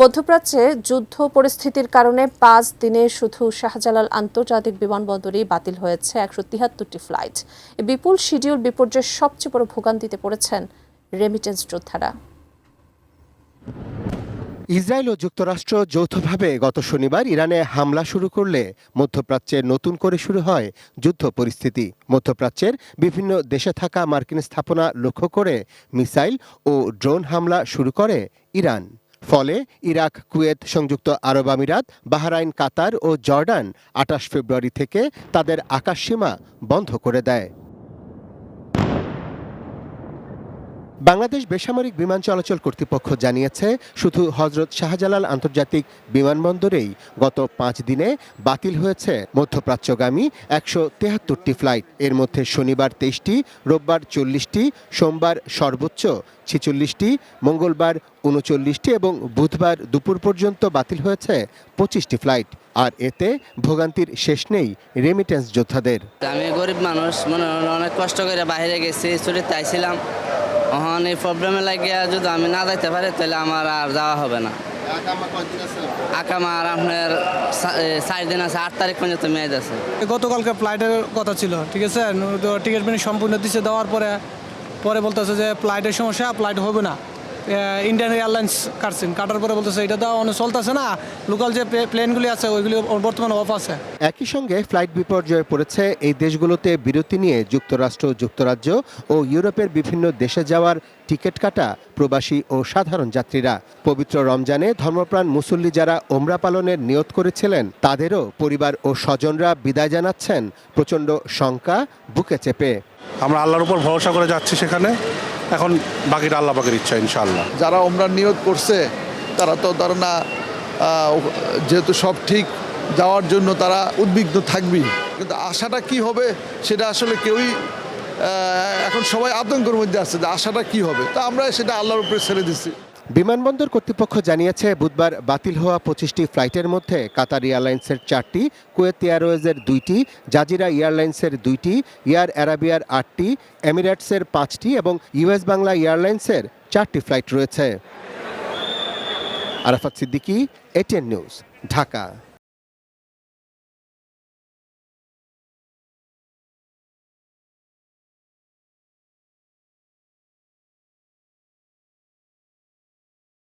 মধ্যপ্রাচ্যে যুদ্ধ পরিস্থিতির কারণে 5 দিনে শুধু শাহজালাল আন্তর্জাতিক বিমানবন্দরেই বাতিল হয়েছে 173টি ফ্লাইট। এই বিপুল শিডিউল বিপর্যয়ের সবচেয়ে বড় ভোগান্তিতে পড়েছেন রেমিটেন্স যোদ্ধারা। ইসরায়েল ও যুক্তরাষ্ট্র যৌথভাবে গত শনিবার ইরানে হামলা শুরু করলে মধ্যপ্রাচ্যে নতুন করে শুরু হয় যুদ্ধ পরিস্থিতি। মধ্যপ্রাচ্যের বিভিন্ন দেশে থাকা মার্কিন স্থাপনা লক্ষ্য করে মিসাইল ও ড্রোন হামলা শুরু করে ইরান। ফলে ইরাক, কুয়েত, সংযুক্ত আরব আমিরাত, বাহরাইন, কাতার ও জর্ডান 28 ফেব্রুয়ারি থেকে তাদের আকাশসীমা বন্ধ করে দেয়। বাংলাদেশ বেসামরিক বিমান চলাচল কর্তৃপক্ষ জানিয়েছে, শুধু হজরত শাহজালাল আন্তর্জাতিক বিমানবন্দরেই গত 5 দিনে বাতিল হয়েছে মধ্যপ্রাচ্যগামী 173টি ফ্লাইট। এর মধ্যে শনিবার 23টি, রোববার 40টি, সোমবার সর্বোচ্চ 46টি, মঙ্গলবার 39টি এবং বুধবার দুপুর পর্যন্ত বাতিল হয়েছে 25টি ফ্লাইট। আর এতে ভোগান্তির শেষ নেই রেমিটেন্স যোদ্ধাদের। আমি গরিব মানুষ, মনে অনেক কষ্ট করে বাইরে গেছি, ছুটিতে আইছিলাম। এই প্রবলেমে লাগিয়া যদি আমি না যাইতে পারি তাহলে আমার আর যাওয়া হবে না। আকামা আর আপনার 4 দিন আছে, 8 তারিখ পর্যন্ত মেয়াদ আছে। গতকালকে ফ্লাইটের কথা ছিল, ঠিক আছে, টিকিট বিল সম্পূর্ণ দিচ্ছে, দেওয়ার পরে বলতেছে যে ফ্লাইটের সমস্যা, ফ্লাইট হবে না। ইন্ডিয়ান এয়ারলাইন্স কাটার পরে বলতেছে এটা তো অনেক চলতেছে না, লোকাল যে প্লেনগুলি আছে ওইগুলি বর্তমানে অফ আছে। একই সঙ্গে ফ্লাইট বিপর্যয়ে পড়েছে এই দেশগুলোতে বিরতি নিয়ে যুক্তরাষ্ট্র, যুক্তরাজ্য ও ইউরোপের বিভিন্ন দেশে যাওয়ার টিকিট কাটা প্রবাসী ও সাধারণ যাত্রীরা। পবিত্র রমজানে ধর্মপ্রাণ মুসল্লি যারা ওমরা পালনের নিয়ত করেছিলেন, তাদেরও পরিবার ও স্বজনরা বিদায় জানাচ্ছেন প্রচণ্ড শঙ্কা বুকে চেপে। আমরা আল্লাহর উপর ভরসা করে যাচ্ছি সেখানে, এখন বাকিটা আল্লাহ পাকের ইচ্ছা ইনশাআল্লাহ। যারা ওমরার নিয়ত করছে তারা তো না, যেহেতু সব ঠিক যাওয়ার জন্য তারা উদ্বিগ্ন থাকবেই, কিন্তু আশাটা কি হবে সেটা আসলে কেউই এখন সবাই আতঙ্কের মধ্যে আছে যে আশাটা কি হবে, তা আমরা সেটা আল্লাহর উপরে ছেড়ে দিচ্ছি। বিমানবন্দর কর্তৃপক্ষ জানিয়েছে, বুধবার বাতিল হওয়া 25টি ফ্লাইটের মধ্যে কাতার এয়ারলাইন্সের 4টি, কুয়েত এয়ারওয়েজের 2টি, জাজিরা এয়ারলাইন্সের 2টি, এয়ার অ্যারাবিয়ার 8টি, এমিরেটসের 5টি এবং ইউএস বাংলা এয়ারলাইন্সের 4টি ফ্লাইট রয়েছে। Arafat Siddiqui, ATN news, Dhaka.